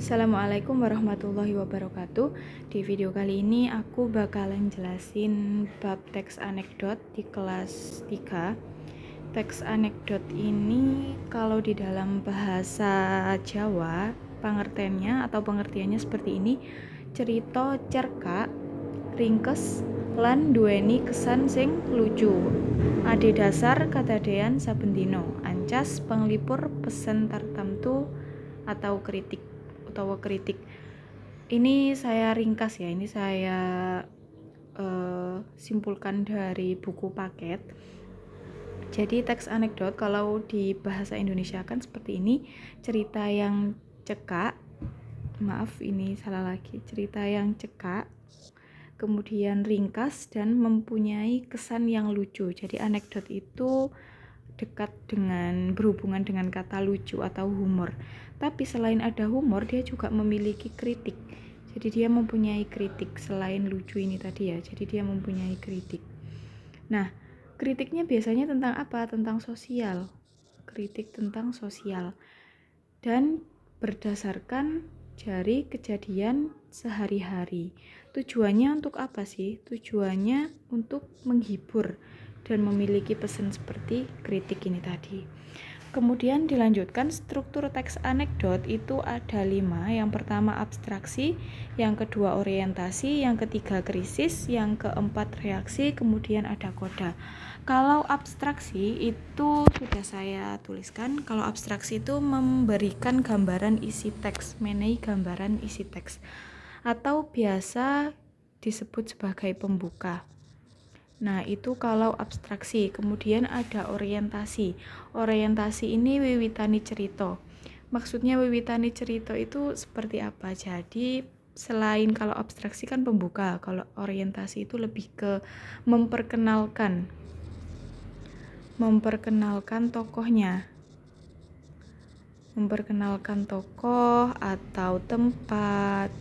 Assalamualaikum warahmatullahi wabarakatuh. Di video kali ini aku bakalan jelasin bab teks anekdot di kelas 3. Teks anekdot ini kalau di dalam bahasa Jawa pengertiannya seperti ini: cerita cerkak, ringkes, lan duweni kesan sing lucu. Ade dasar kadadean saben dina, ancas penglipur pesen tartamtu atau kritik. Ini saya ringkas ya, ini saya simpulkan dari buku paket. Jadi teks anekdot kalau di bahasa Indonesia kan seperti ini: cerita yang cekak, cerita yang cekak, kemudian ringkas dan mempunyai kesan yang lucu. Jadi anekdot itu berhubungan dengan kata lucu atau humor. Tapi selain ada humor, dia juga memiliki kritik. Jadi dia mempunyai kritik selain lucu ini tadi ya. Jadi dia mempunyai kritik. Nah, kritiknya biasanya tentang apa? Tentang sosial. Kritik tentang sosial. Dan berdasarkan dari kejadian sehari-hari. Tujuannya untuk apa sih? Tujuannya untuk menghibur dan memiliki pesan seperti kritik ini tadi. Kemudian dilanjutkan, struktur teks anekdot itu ada 5. Yang pertama abstraksi, yang kedua orientasi, yang ketiga krisis, yang keempat reaksi, kemudian ada koda. Kalau abstraksi itu sudah saya tuliskan. Kalau abstraksi itu memberikan gambaran isi teks, mengenai gambaran isi teks, atau biasa disebut sebagai pembuka. Nah, itu kalau abstraksi. Kemudian ada orientasi. Orientasi ini wiwitani cerita. Maksudnya wiwitani cerita itu seperti apa? Jadi selain kalau abstraksi kan pembuka, kalau orientasi itu lebih ke memperkenalkan tokohnya. Memperkenalkan tokoh atau tempat,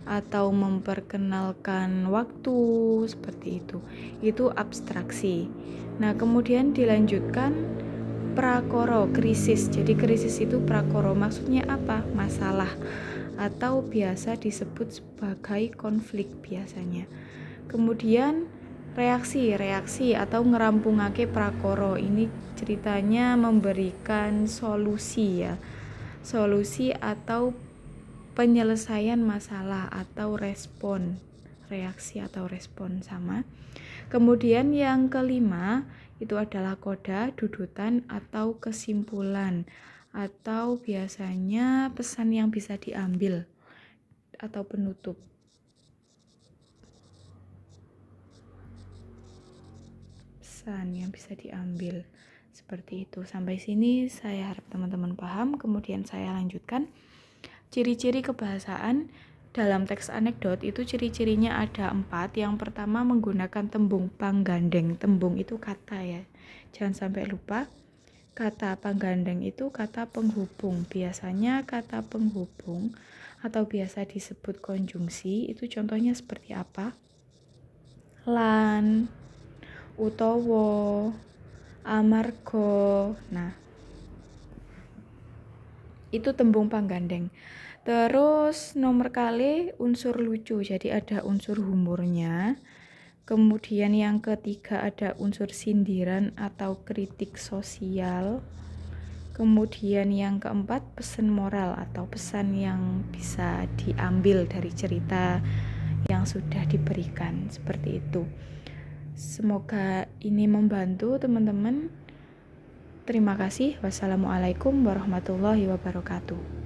atau memperkenalkan waktu, seperti itu. Itu abstraksi. Nah, kemudian dilanjutkan prakoro, krisis. Jadi krisis itu prakoro, maksudnya apa? Masalah, atau biasa disebut sebagai konflik biasanya. Kemudian reaksi atau ngerampungake prakoro. Ini ceritanya memberikan solusi ya. Solusi atau penyelesaian masalah atau respon. Reaksi atau respon sama. Kemudian yang kelima itu adalah koda, dudutan atau kesimpulan, atau biasanya pesan yang bisa diambil atau penutup. Pesan yang bisa diambil seperti itu. Sampai sini saya harap teman-teman paham. Kemudian saya lanjutkan. Ciri-ciri kebahasaan dalam teks anekdot itu ciri-cirinya ada 4. Yang pertama menggunakan tembung panggandeng. Tembung itu kata ya, jangan sampai lupa. Kata panggandeng itu kata penghubung. Biasanya kata penghubung atau biasa disebut konjungsi itu contohnya seperti apa? Lan, utawa, amarga. Nah, itu tembung panggandeng. Terus nomor kali unsur lucu, jadi ada unsur humornya. Kemudian yang ketiga ada unsur sindiran atau kritik sosial. Kemudian yang keempat pesan moral atau pesan yang bisa diambil dari cerita yang sudah diberikan, seperti itu. Semoga ini membantu teman-teman. Terima kasih. Wassalamualaikum warahmatullahi wabarakatuh.